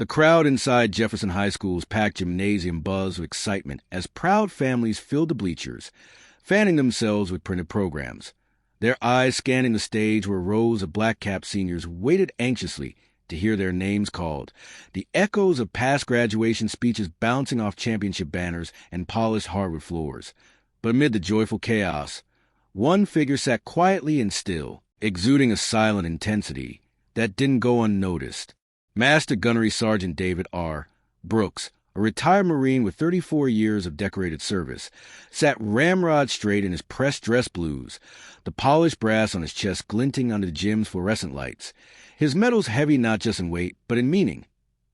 The crowd inside Jefferson High School's packed gymnasium buzzed with excitement as proud families filled the bleachers, fanning themselves with printed programs, their eyes scanning the stage where rows of black-capped seniors waited anxiously to hear their names called, the echoes of past graduation speeches bouncing off championship banners and polished hardwood floors. But amid the joyful chaos, one figure sat quietly and still, exuding a silent intensity that didn't go unnoticed. Master Gunnery Sergeant David R. Brooks, a retired Marine with 34 years of decorated service, sat ramrod straight in his pressed dress blues, the polished brass on his chest glinting under the gym's fluorescent lights, his medals heavy not just in weight, but in meaning.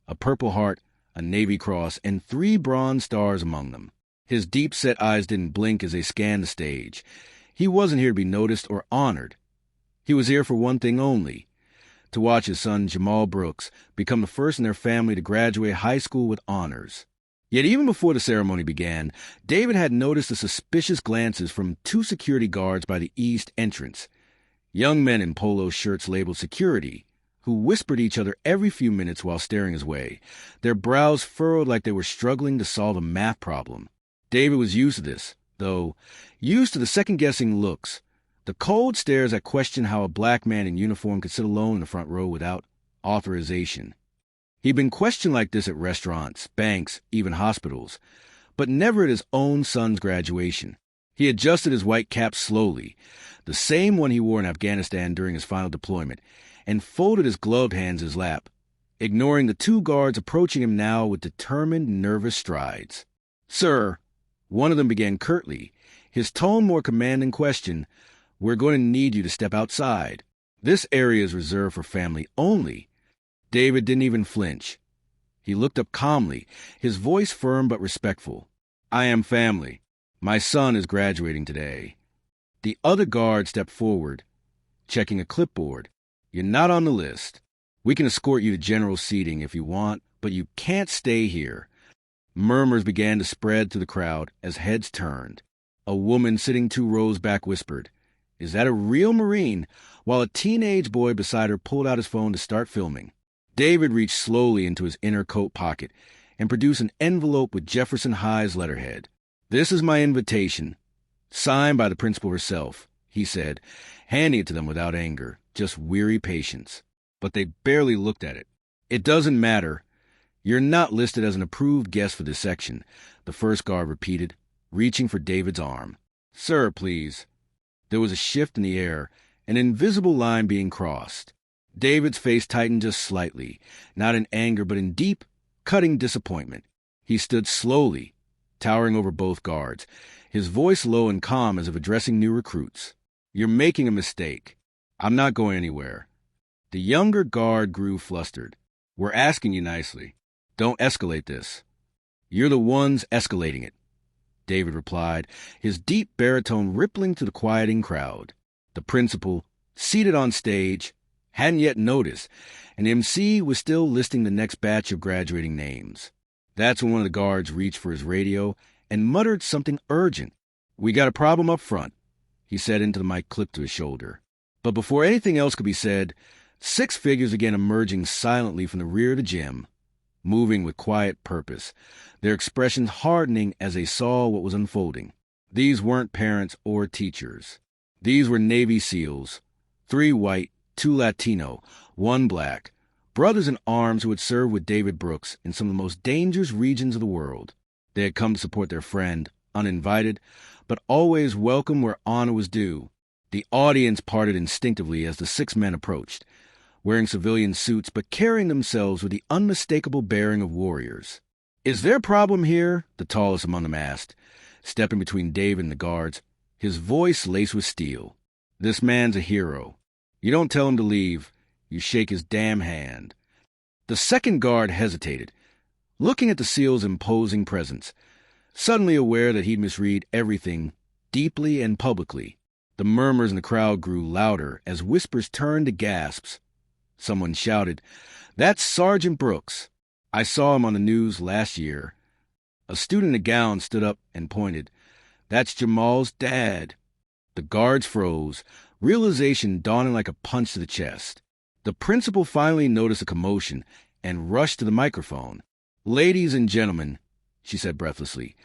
A Purple Heart, a Navy Cross, and 3 bronze stars among them. His deep-set eyes didn't blink as they scanned the stage. He wasn't here to be noticed or honored. He was here for one thing only: to watch his son Jamal Brooks become the first in their family to graduate high school with honors. Yet even before the ceremony began, David had noticed the suspicious glances from 2 security guards by the east entrance, young men in polo shirts labeled security, who whispered each other every few minutes while staring his way, their brows furrowed like they were struggling to solve a math problem. David was used to this, though, used to the second-guessing looks, the cold stares that questioned how a black man in uniform could sit alone in the front row without authorization. He'd been questioned like this at restaurants, banks, even hospitals, but never at his own son's graduation. He adjusted his white cap slowly, the same one he wore in Afghanistan during his final deployment, and folded his gloved hands in his lap, ignoring the 2 guards approaching him now with determined, nervous strides. "Sir," one of them began curtly, his tone more command than question, "we're going to need you to step outside. This area is reserved for family only." David didn't even flinch. He looked up calmly, his voice firm but respectful. "I am family. My son is graduating today." The other guard stepped forward, checking a clipboard. "You're not on the list. We can escort you to general seating if you want, but you can't stay here." Murmurs began to spread through the crowd as heads turned. A woman sitting 2 rows back whispered, "Is that a real Marine?" while a teenage boy beside her pulled out his phone to start filming. David reached slowly into his inner coat pocket and produced an envelope with Jefferson High's letterhead. "This is my invitation, signed by the principal herself," he said, handing it to them without anger, just weary patience. But they barely looked at it. "It doesn't matter. You're not listed as an approved guest for this section," the first guard repeated, reaching for David's arm. "Sir, please." There was a shift in the air, an invisible line being crossed. David's face tightened just slightly, not in anger but in deep, cutting disappointment. He stood slowly, towering over both guards, his voice low and calm as if addressing new recruits. "You're making a mistake. I'm not going anywhere." The younger guard grew flustered. "We're asking you nicely. Don't escalate this." "You're the ones escalating it," David replied, his deep baritone rippling to the quieting crowd. The principal, seated on stage, hadn't yet noticed, and MC was still listing the next batch of graduating names. That's when one of the guards reached for his radio and muttered something urgent. "We got a problem up front," he said into the mic clipped to his shoulder. But before anything else could be said, 6 figures began emerging silently from the rear of the gym, moving with quiet purpose, their expressions hardening as they saw what was unfolding. These weren't parents or teachers. These were Navy SEALs, 3 white, 2 Latino, 1 black, brothers in arms who had served with David Brooks in some of the most dangerous regions of the world. They had come to support their friend, uninvited, but always welcome where honor was due. The audience parted instinctively as the 6 men approached, wearing civilian suits but carrying themselves with the unmistakable bearing of warriors. "Is there a problem here?" the tallest among them asked, stepping between David and the guards, his voice laced with steel. "This man's a hero. You don't tell him to leave, you shake his damn hand." The second guard hesitated, looking at the SEAL's imposing presence, suddenly aware that he'd misread everything deeply and publicly. The murmurs in the crowd grew louder as whispers turned to gasps. Someone shouted, "That's Sergeant Brooks. I saw him on the news last year." A student in a gown stood up and pointed, "That's Jamal's dad." The guards froze, realization dawning like a punch to the chest. The principal finally noticed a commotion, and rushed to the microphone. "Ladies and gentlemen," she said breathlessly,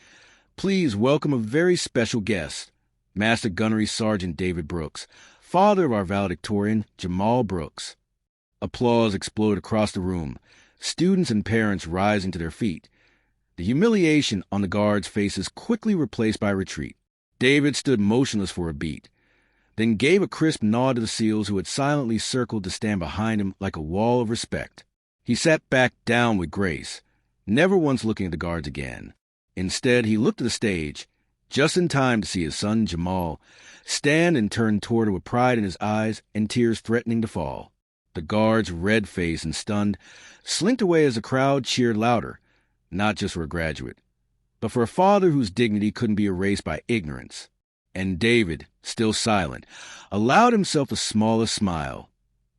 "please welcome a very special guest, Master Gunnery Sergeant David Brooks, father of our valedictorian, Jamal Brooks." Applause exploded across the room, students and parents rising to their feet. The humiliation on the guards' faces quickly replaced by retreat. David stood motionless for a beat, then gave a crisp nod to the SEALs who had silently circled to stand behind him like a wall of respect. He sat back down with grace, never once looking at the guards again. Instead, he looked at the stage, just in time to see his son Jamal stand and turn toward her with pride in his eyes and tears threatening to fall. The guards, red-faced and stunned, slinked away as the crowd cheered louder, not just for a graduate, but for a father whose dignity couldn't be erased by ignorance. And David, still silent, allowed himself the smallest smile,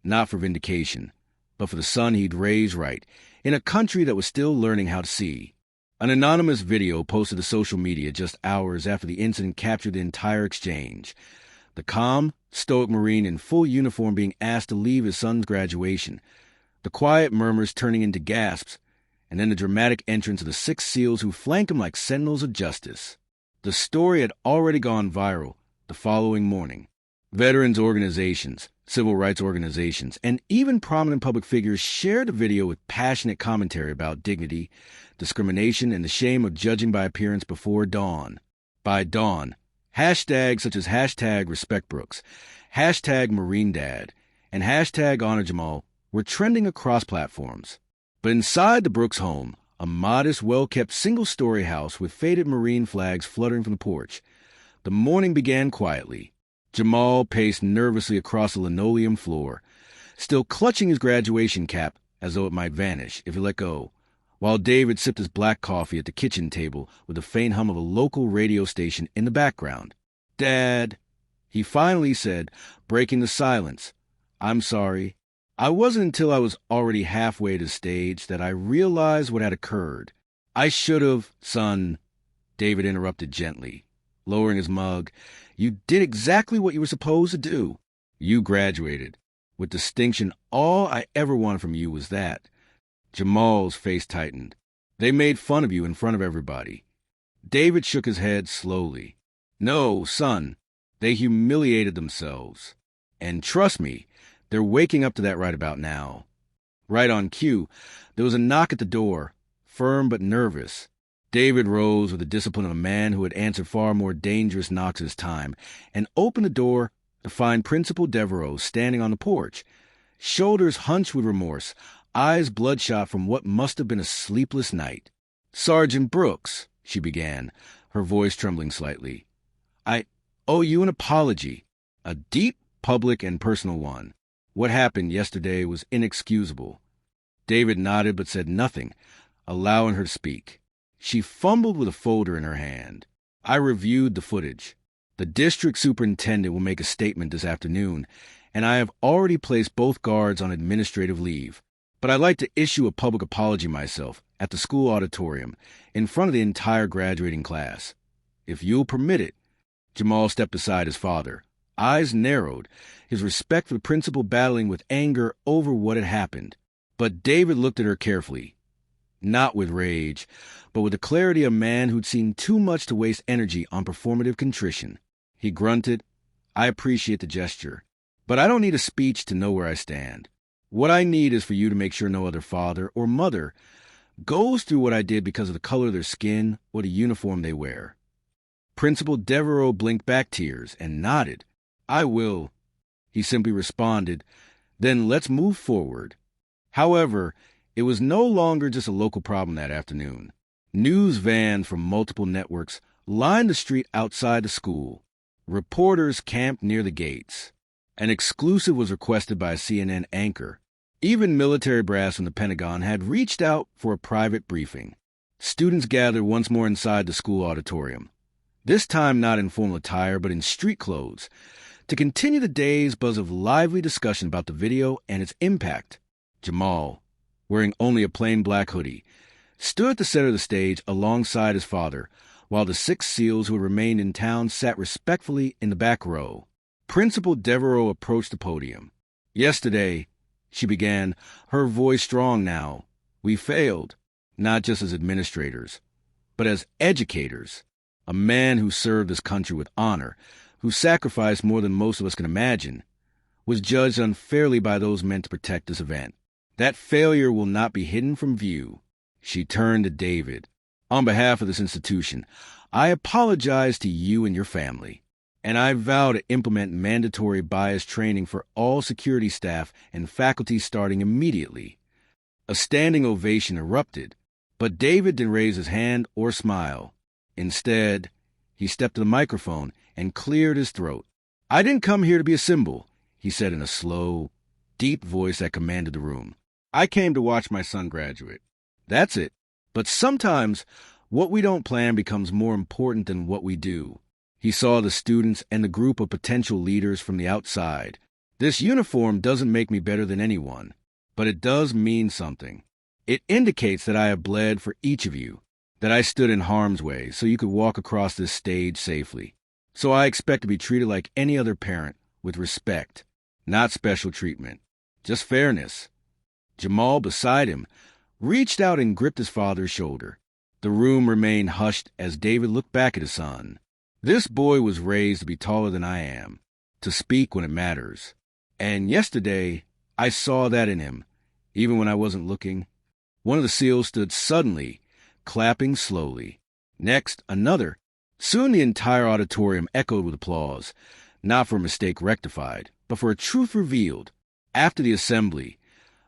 not for vindication, but for the son he'd raised right, in a country that was still learning how to see. An anonymous video posted to social media just hours after the incident captured the entire exchange. The calm, stoic Marine in full uniform being asked to leave his son's graduation, the quiet murmurs turning into gasps, and then the dramatic entrance of the 6 SEALs who flanked him like sentinels of justice. The story had already gone viral the following morning. Veterans organizations, civil rights organizations, and even prominent public figures shared the video with passionate commentary about dignity, discrimination, and the shame of judging by appearance before dawn. By dawn, hashtags such as hashtag Respect Brooks, hashtag Marine Dad, and hashtag Honor Jamal were trending across platforms. But inside the Brooks home, a modest, well-kept single-story house with faded Marine flags fluttering from the porch, the morning began quietly. Jamal paced nervously across the linoleum floor, still clutching his graduation cap as though it might vanish if he let go, while David sipped his black coffee at the kitchen table with the faint hum of a local radio station in the background. "Dad," he finally said, breaking the silence, "I'm sorry. I wasn't until I was already halfway to the stage that I realized what had occurred. I should have, son," David interrupted gently, lowering his mug. "You did exactly what you were supposed to do. You graduated. With distinction, all I ever wanted from you was that." Jamal's face tightened. "They made fun of you in front of everybody." David shook his head slowly. "No, son. They humiliated themselves. And trust me, they're waking up to that right about now." Right on cue, there was a knock at the door, firm but nervous. David rose with the discipline of a man who had answered far more dangerous knocks his time, and opened the door to find Principal Devereaux standing on the porch, shoulders hunched with remorse, eyes bloodshot from what must have been a sleepless night. "Sergeant Brooks," she began, her voice trembling slightly, "I owe you an apology, a deep, public, and personal one. What happened yesterday was inexcusable." David nodded but said nothing, allowing her to speak. She fumbled with a folder in her hand. "I reviewed the footage. The district superintendent will make a statement this afternoon, and I have already placed both guards on administrative leave. But I'd like to issue a public apology myself at the school auditorium in front of the entire graduating class. If you'll permit it." Jamal stepped beside his father, eyes narrowed, his respect for the principal battling with anger over what had happened. But David looked at her carefully, not with rage, but with the clarity of a man who'd seen too much to waste energy on performative contrition. He grunted, "I appreciate the gesture, but I don't need a speech to know where I stand. What I need is for you to make sure no other father or mother goes through what I did because of the color of their skin or the uniform they wear." Principal Devereaux blinked back tears and nodded. "I will," he simply responded. "Then let's move forward." However, it was no longer just a local problem that afternoon. News vans from multiple networks lined the street outside the school. Reporters camped near the gates. An exclusive was requested by a CNN anchor. Even military brass from the Pentagon had reached out for a private briefing. Students gathered once more inside the school auditorium, this time not in formal attire but in street clothes, to continue the day's buzz of lively discussion about the video and its impact. Jamal, wearing only a plain black hoodie, stood at the center of the stage alongside his father, while the 6 SEALs who had remained in town sat respectfully in the back row. Principal Devereaux approached the podium. "Yesterday," she began, her voice strong now. We failed, not just as administrators, but as educators. A man who served his country with honor, who sacrificed more than most of us can imagine, was judged unfairly by those meant to protect this event. That failure will not be hidden from view. She turned to David. On behalf of this institution, I apologize to you and your family, and I vow to implement mandatory bias training for all security staff and faculty starting immediately. A standing ovation erupted, but David didn't raise his hand or smile. Instead, he stepped to the microphone and cleared his throat. I didn't come here to be a symbol, he said in a slow, deep voice that commanded the room. I came to watch my son graduate. That's it. But sometimes what we don't plan becomes more important than what we do. He saw the students and the group of potential leaders from the outside. This uniform doesn't make me better than anyone, but it does mean something. It indicates that I have bled for each of you, that I stood in harm's way so you could walk across this stage safely. So I expect to be treated like any other parent, with respect, not special treatment, just fairness. Jamal, beside him, reached out and gripped his father's shoulder. The room remained hushed as David looked back at his son. This boy was raised to be taller than I am, to speak when it matters. And yesterday, I saw that in him, even when I wasn't looking. One of the SEALs stood suddenly, clapping slowly. Next, another. Soon the entire auditorium echoed with applause, not for a mistake rectified, but for a truth revealed. After the assembly,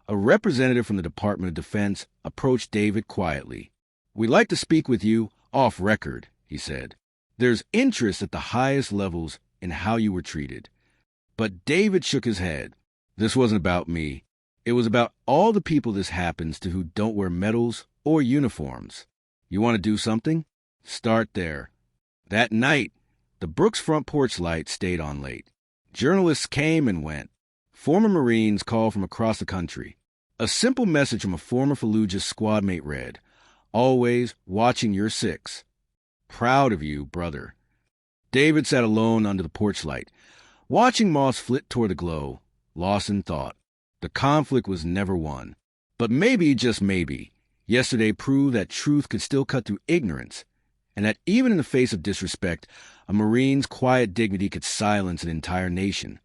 a representative from the Department of Defense approached David quietly. We'd like to speak with you off record, he said. There's interest at the highest levels in how you were treated. But David shook his head. This wasn't about me. It was about all the people this happens to who don't wear medals or uniforms. You want to do something? Start there. That night, the Brooks front porch light stayed on late. Journalists came and went. Former Marines called from across the country. A simple message from a former Fallujah squad mate read, always watching your six. Proud of you, brother. David sat alone under the porch light, watching moss flit toward the glow, lost in thought. The conflict was never won. But maybe, just maybe, yesterday proved that truth could still cut through ignorance, and that even in the face of disrespect, a Marine's quiet dignity could silence an entire nation.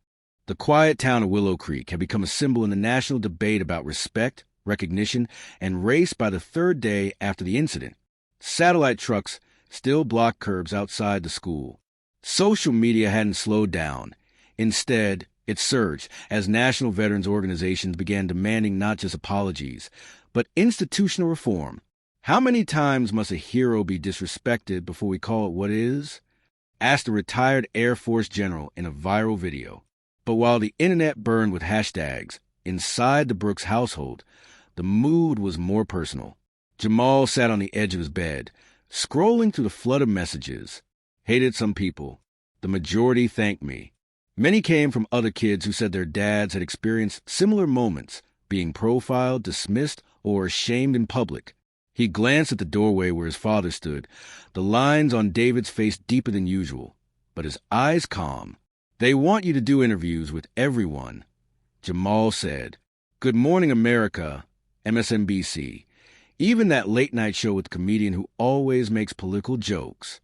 The quiet town of Willow Creek had become a symbol in the national debate about respect, recognition, and race by the third day after the incident. Satellite trucks still blocked curbs outside the school. Social media hadn't slowed down. Instead, it surged as national veterans organizations began demanding not just apologies, but institutional reform. How many times must a hero be disrespected before we call it what it is? Asked a retired Air Force general in a viral video. But while the internet burned with hashtags, inside the Brooks household, the mood was more personal. Jamal sat on the edge of his bed, scrolling through the flood of messages. Hated some people. The majority thanked me. Many came from other kids who said their dads had experienced similar moments, being profiled, dismissed, or shamed in public. He glanced at the doorway where his father stood, the lines on David's face deeper than usual, but his eyes calm. They want you to do interviews with everyone. Jamal said, Good Morning America, MSNBC, even that late-night show with the comedian who always makes political jokes.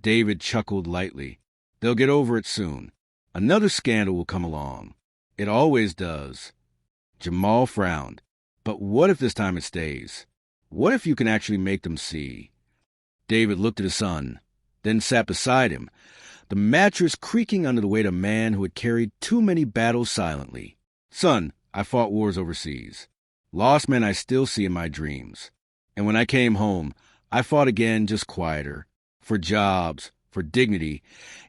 David chuckled lightly. They'll get over it soon. Another scandal will come along. It always does. Jamal frowned. But what if this time it stays? What if you can actually make them see? David looked at his son, then sat beside him, the mattress creaking under the weight of a man who had carried too many battles silently. Son, I fought wars overseas. Lost men I still see in my dreams. And when I came home, I fought again just quieter. For jobs, for dignity,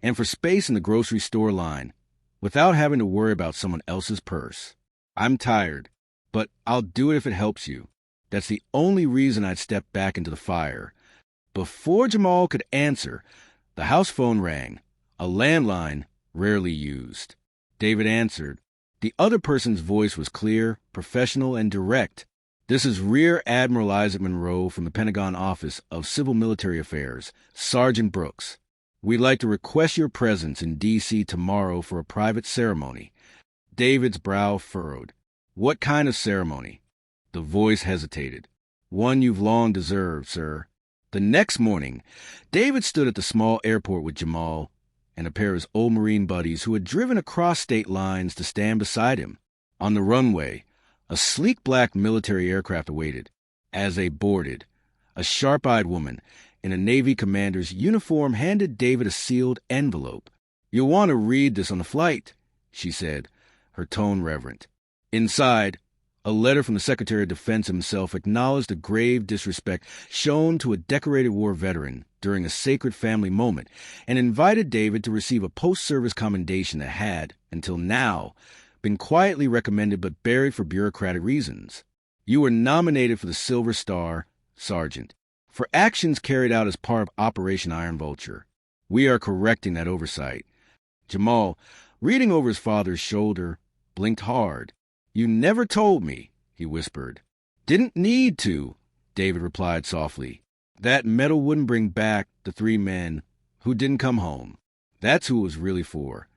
and for space in the grocery store line, without having to worry about someone else's purse. I'm tired, but I'll do it if it helps you. That's the only reason I'd step back into the fire. Before Jamal could answer, the house phone rang, a landline rarely used. David answered. The other person's voice was clear, professional, and direct. This is Rear Admiral Isaac Monroe from the Pentagon Office of Civil Military Affairs, Sergeant Brooks. We'd like to request your presence in D.C. tomorrow for a private ceremony. David's brow furrowed. What kind of ceremony? The voice hesitated. One you've long deserved, sir. The next morning, David stood at the small airport with Jamal and a pair of his old Marine buddies who had driven across state lines to stand beside him. On the runway, a sleek black military aircraft awaited. As they boarded, a sharp-eyed woman in a Navy commander's uniform handed David a sealed envelope. "You'll want to read this on the flight," she said, her tone reverent. Inside, a letter from the Secretary of Defense himself acknowledged the grave disrespect shown to a decorated war veteran during a sacred family moment and invited David to receive a post-service commendation that had, until now, been quietly recommended but buried for bureaucratic reasons. You were nominated for the Silver Star, Sergeant, for actions carried out as part of Operation Iron Vulture. We are correcting that oversight. Jamal, reading over his father's shoulder, blinked hard. "You never told me," he whispered. "Didn't need to," David replied softly. "That medal wouldn't bring back the 3 men who didn't come home. That's who it was really for."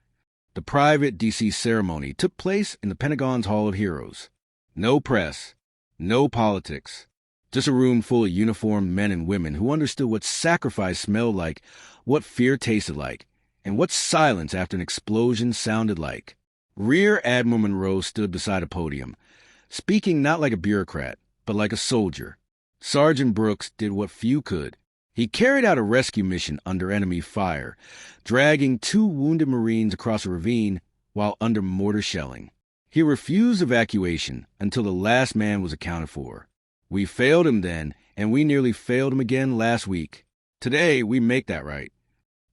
The private D.C. ceremony took place in the Pentagon's Hall of Heroes. No press, no politics, just a room full of uniformed men and women who understood what sacrifice smelled like, what fear tasted like, and what silence after an explosion sounded like. Rear Admiral Monroe stood beside a podium, speaking not like a bureaucrat, but like a soldier. Sergeant Brooks did what few could. He carried out a rescue mission under enemy fire, dragging 2 wounded Marines across a ravine while under mortar shelling. He refused evacuation until the last man was accounted for. We failed him then, and we nearly failed him again last week. Today, we make that right.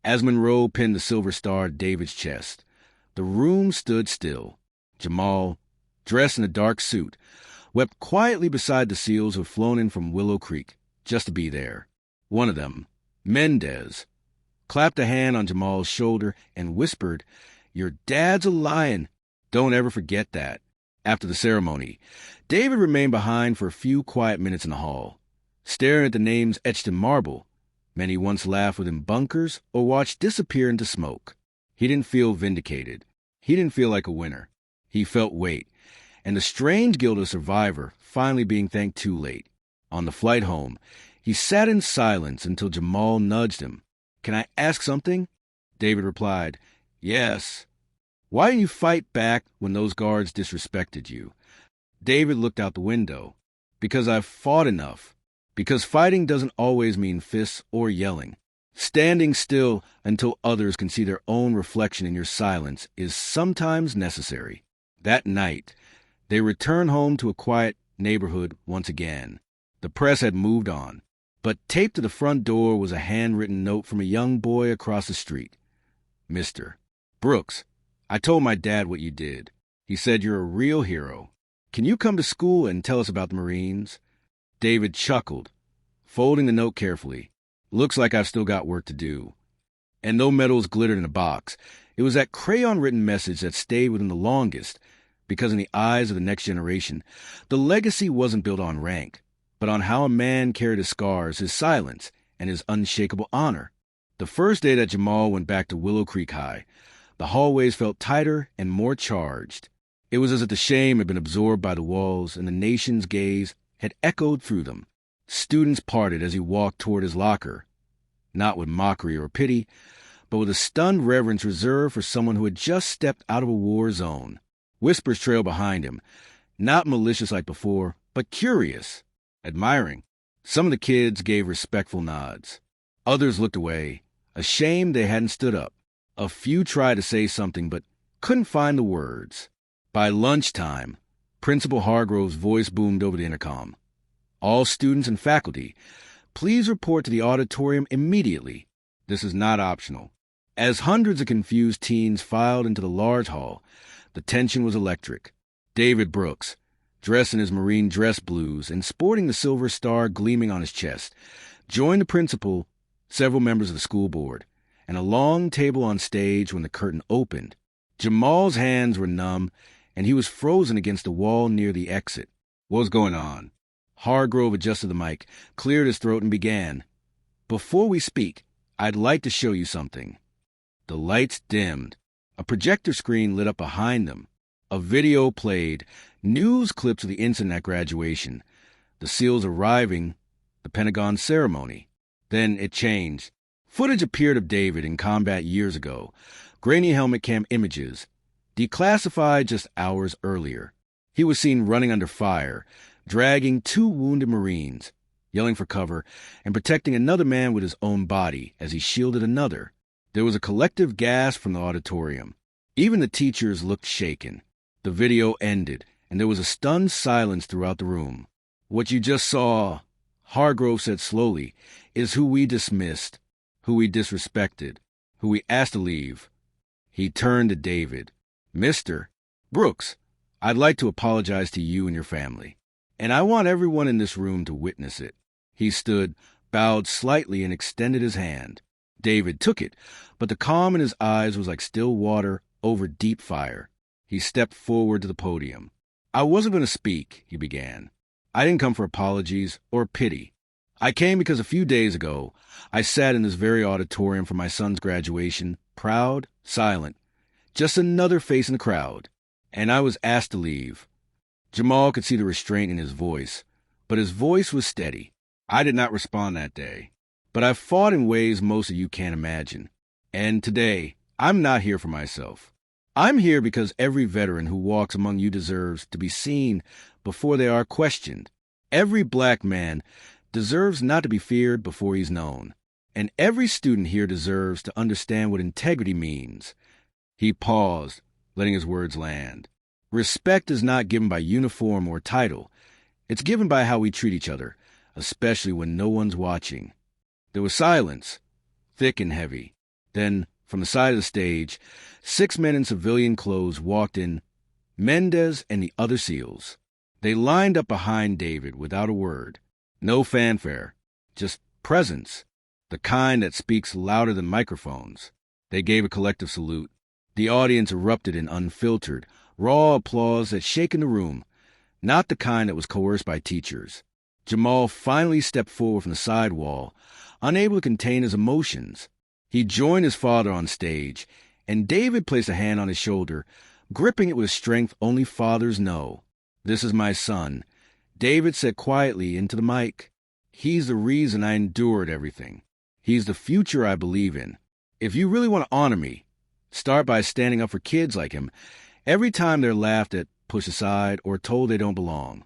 As Monroe pinned the Silver Star to David's chest, the room stood still. Jamal, dressed in a dark suit, wept quietly beside the SEALs who had flown in from Willow Creek just to be there. One of them, Mendez, clapped a hand on Jamal's shoulder and whispered, "Your dad's a lion. Don't ever forget that." After the ceremony, David remained behind for a few quiet minutes in the hall, staring at the names etched in marble, men he once laughed with in bunkers or watched disappear into smoke. He didn't feel vindicated. He didn't feel like a winner. He felt weight, and the strange guilt of a survivor finally being thanked too late. On the flight home, he sat in silence until Jamal nudged him. "Can I ask something?" David replied, "Yes." "Why didn't you fight back when those guards disrespected you?" David looked out the window. "Because I've fought enough. Because fighting doesn't always mean fists or yelling. Standing still until others can see their own reflection in your silence is sometimes necessary." That night, they returned home to a quiet neighborhood once again. The press had moved on, but taped to the front door was a handwritten note from a young boy across the street. "Mr. Brooks, I told my dad what you did. He said you're a real hero. Can you come to school and tell us about the Marines?" David chuckled, folding the note carefully. "Looks like I've still got work to do." And though medals glittered in a box, it was that crayon-written message that stayed with him the longest, because in the eyes of the next generation, the legacy wasn't built on rank, but on how a man carried his scars, his silence, and his unshakable honor. The first day that Jamal went back to Willow Creek High, the hallways felt tighter and more charged. It was as if the shame had been absorbed by the walls and the nation's gaze had echoed through them. Students parted as he walked toward his locker, not with mockery or pity, but with a stunned reverence reserved for someone who had just stepped out of a war zone. Whispers trailed behind him, not malicious like before, but curious, admiring. Some of the kids gave respectful nods. Others looked away, ashamed they hadn't stood up. A few tried to say something, but couldn't find the words. By lunchtime, Principal Hargrove's voice boomed over the intercom. "All students and faculty, please report to the auditorium immediately. This is not optional." As hundreds of confused teens filed into the large hall, the tension was electric. David Brooks, dressed in his Marine dress blues and sporting the Silver Star gleaming on his chest, joined the principal, several members of the school board, and a long table on stage when the curtain opened. Jamal's hands were numb, and he was frozen against the wall near the exit. "What was going on?" Hargrove adjusted the mic, cleared his throat, and began. "Before we speak, I'd like to show you something." The lights dimmed. A projector screen lit up behind them. A video played, news clips of the incident at graduation, the SEALs arriving, the Pentagon ceremony. Then it changed. Footage appeared of David in combat years ago, grainy helmet cam images, declassified just hours earlier. He was seen running under fire, dragging 2 wounded Marines, yelling for cover, and protecting another man with his own body as he shielded another. There was a collective gasp from the auditorium. Even the teachers looked shaken. The video ended, and there was a stunned silence throughout the room. "What you just saw," Hargrove said slowly, "is who we dismissed, who we disrespected, who we asked to leave." He turned to David. "Mr. Brooks, I'd like to apologize to you and your family, and I want everyone in this room to witness it." He stood, bowed slightly, and extended his hand. David took it, but the calm in his eyes was like still water over deep fire. He stepped forward to the podium. "I wasn't going to speak," he began. "I didn't come for apologies or pity. I came because a few days ago, I sat in this very auditorium for my son's graduation, proud, silent, just another face in the crowd, and I was asked to leave." Jamal could see the restraint in his voice, but his voice was steady. "I did not respond that day, but I fought in ways most of you can't imagine. And today, I'm not here for myself. I'm here because every veteran who walks among you deserves to be seen before they are questioned. Every black man deserves not to be feared before he's known. And every student here deserves to understand what integrity means." He paused, letting his words land. "Respect is not given by uniform or title. It's given by how we treat each other, especially when no one's watching." There was silence, thick and heavy. Then, from the side of the stage, 6 men in civilian clothes walked in, Mendez and the other SEALs. They lined up behind David without a word. No fanfare, just presence, the kind that speaks louder than microphones. They gave a collective salute. The audience erupted in unfiltered, raw applause that shaken the room, not the kind that was coerced by teachers. Jamal finally stepped forward from the side wall, unable to contain his emotions. He joined his father on stage, and David placed a hand on his shoulder, gripping it with a strength only fathers know. "This is my son," David said quietly into the mic. "He's the reason I endured everything. He's the future I believe in. If you really want to honor me, start by standing up for kids like him every time they're laughed at, pushed aside, or told they don't belong."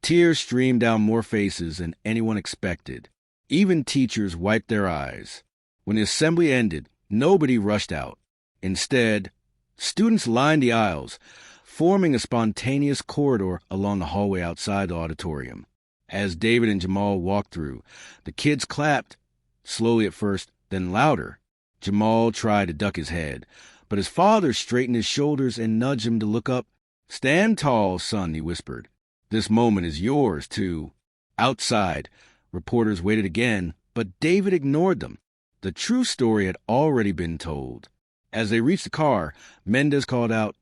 Tears streamed down more faces than anyone expected. Even teachers wiped their eyes. When the assembly ended, nobody rushed out. Instead, students lined the aisles, forming a spontaneous corridor along the hallway outside the auditorium. As David and Jamal walked through, the kids clapped, slowly at first, then louder. Jamal tried to duck his head, but his father straightened his shoulders and nudged him to look up. "Stand tall, son," he whispered. "This moment is yours, too." Outside, reporters waited again, but David ignored them. The true story had already been told. As they reached the car, Mendez called out,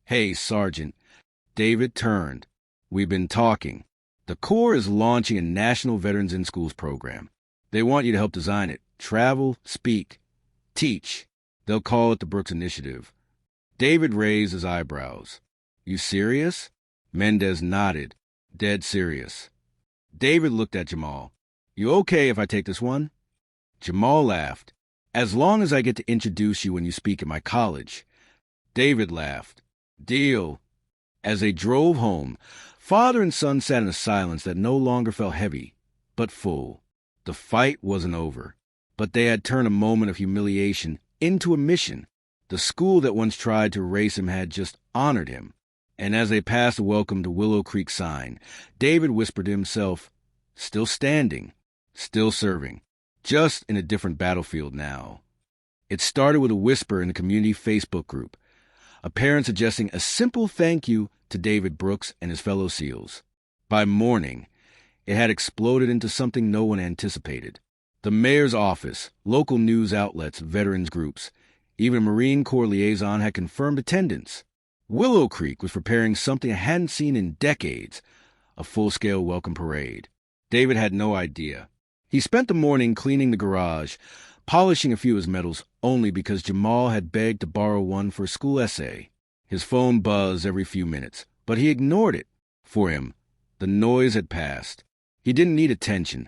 "Hey, Sergeant." David turned. "We've been talking. The Corps is launching a National Veterans in Schools program. They want you to help design it. Travel, speak, teach. They'll call it the Brooks Initiative." David raised his eyebrows. "You serious?" Mendez nodded, dead serious. David looked at Jamal. "You okay if I take this one?" Jamal laughed. "As long as I get to introduce you when you speak at my college." David laughed. "Deal." As they drove home, father and son sat in a silence that no longer felt heavy, but full. The fight wasn't over, but they had turned a moment of humiliation into a mission. The school that once tried to erase him had just honored him. And as they passed the Welcome to Willow Creek sign, David whispered to himself, "Still standing, still serving, just in a different battlefield now." It started with a whisper in the community Facebook group, a parent suggesting a simple thank you to David Brooks and his fellow SEALs. By morning, it had exploded into something no one anticipated. The mayor's office, local news outlets, veterans groups, even a Marine Corps liaison had confirmed attendance. Willow Creek was preparing something I hadn't seen in decades, a full-scale welcome parade. David had no idea. He spent the morning cleaning the garage, polishing a few of his medals only because Jamal had begged to borrow one for a school essay. His phone buzzed every few minutes, but he ignored it. For him, the noise had passed. He didn't need attention.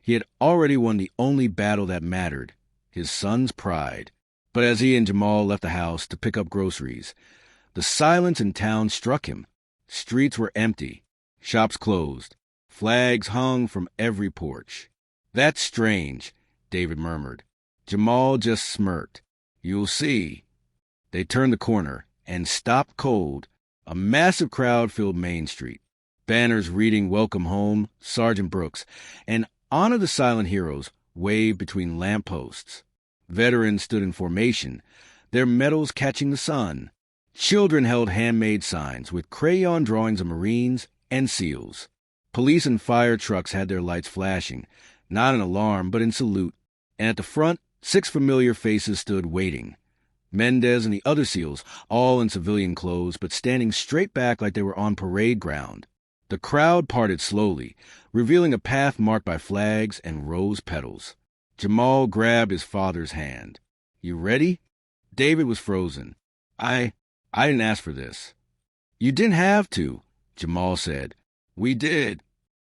He had already won the only battle that mattered, his son's pride. But as he and Jamal left the house to pick up groceries, the silence in town struck him. Streets were empty, shops closed, flags hung from every porch. "That's strange," David murmured. Jamal just smirked. "You'll see." They turned the corner and stopped cold. A massive crowd filled Main Street. Banners reading "Welcome Home, Sergeant Brooks," and "Honor the Silent Heroes" waved between lampposts. Veterans stood in formation, their medals catching the sun. Children held handmade signs with crayon drawings of Marines and SEALs. Police and fire trucks had their lights flashing, not in alarm but in salute. And at the front, 6 familiar faces stood waiting. Mendez and the other SEALs, all in civilian clothes but standing straight back like they were on parade ground. The crowd parted slowly, revealing a path marked by flags and rose petals. Jamal grabbed his father's hand. "You ready?" David was frozen. I didn't ask for this." "You didn't have to," Jamal said. "We did."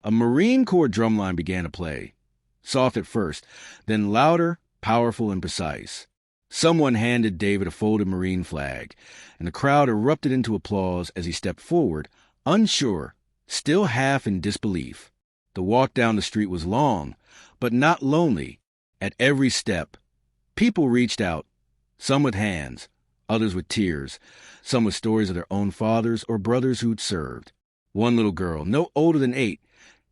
A Marine Corps drumline began to play. Soft at first, then louder, powerful, and precise. Someone handed David a folded Marine flag, and the crowd erupted into applause as he stepped forward, unsure, still half in disbelief. The walk down the street was long, but not lonely. At every step, people reached out, some with hands, others with tears, some with stories of their own fathers or brothers who'd served. One little girl, no older than 8,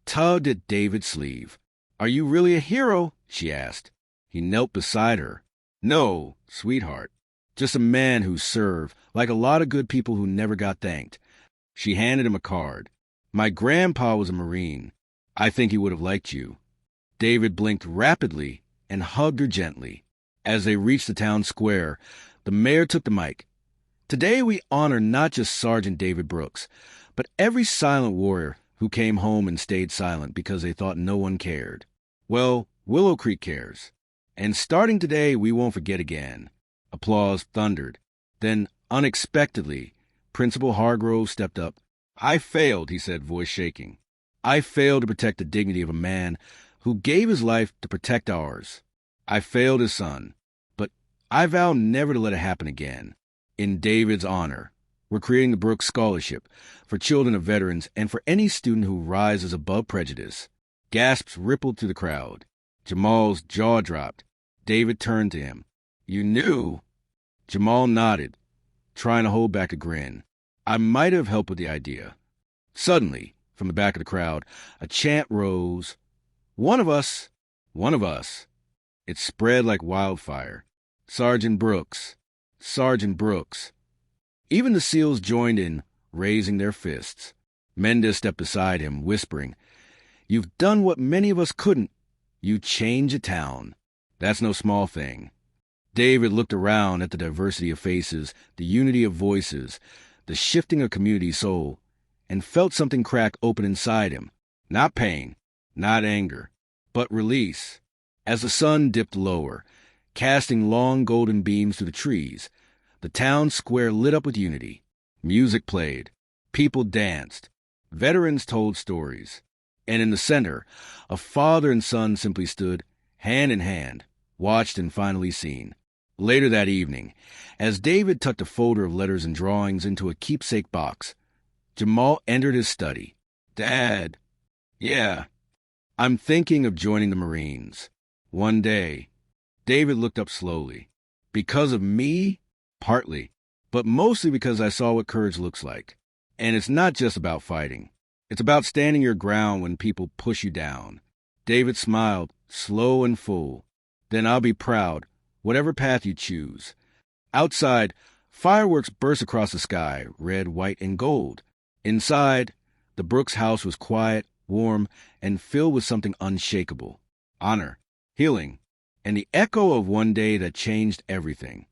tugged at David's sleeve. "Are you really a hero?" she asked. He knelt beside her. "No, sweetheart. Just a man who served, like a lot of good people who never got thanked." She handed him a card. "My grandpa was a Marine. I think he would have liked you." David blinked rapidly and hugged her gently. As they reached the town square, the mayor took the mic. "Today we honor not just Sergeant David Brooks, but every silent warrior who came home and stayed silent because they thought no one cared. Well, Willow Creek cares. And starting today, we won't forget again." Applause thundered. Then, unexpectedly, Principal Hargrove stepped up. "I failed," he said, voice shaking. "I failed to protect the dignity of a man who gave his life to protect ours. I failed his son, but I vow never to let it happen again. In David's honor, we're creating the Brooks Scholarship for children of veterans and for any student who rises above prejudice." Gasps rippled through the crowd. Jamal's jaw dropped. David turned to him. "You knew?" Jamal nodded, trying to hold back a grin. "I might have helped with the idea." Suddenly, from the back of the crowd, a chant rose. "One of us! One of us!" It spread like wildfire. "Sergeant Brooks! Sergeant Brooks!" Even the SEALs joined in, raising their fists. Mendez stepped beside him, whispering, "You've done what many of us couldn't. You changed a town. That's no small thing." David looked around at the diversity of faces, the unity of voices, the shifting of community soul, and felt something crack open inside him. Not pain, not anger, but release. As the sun dipped lower, casting long golden beams through the trees, the town square lit up with unity. Music played. People danced. Veterans told stories. And in the center, a father and son simply stood, hand in hand, watched and finally seen. Later that evening, as David tucked a folder of letters and drawings into a keepsake box, Jamal entered his study. "Dad." "Yeah, I'm thinking of joining the Marines. One day." David looked up slowly. "Because of me? Partly. But mostly because I saw what courage looks like. And it's not just about fighting. It's about standing your ground when people push you down." David smiled, slow and full. "Then I'll be proud, whatever path you choose." Outside, fireworks burst across the sky, red, white, and gold. Inside, the Brooks house was quiet, warm, and filled with something unshakable. Honor, healing, and the echo of one day that changed everything.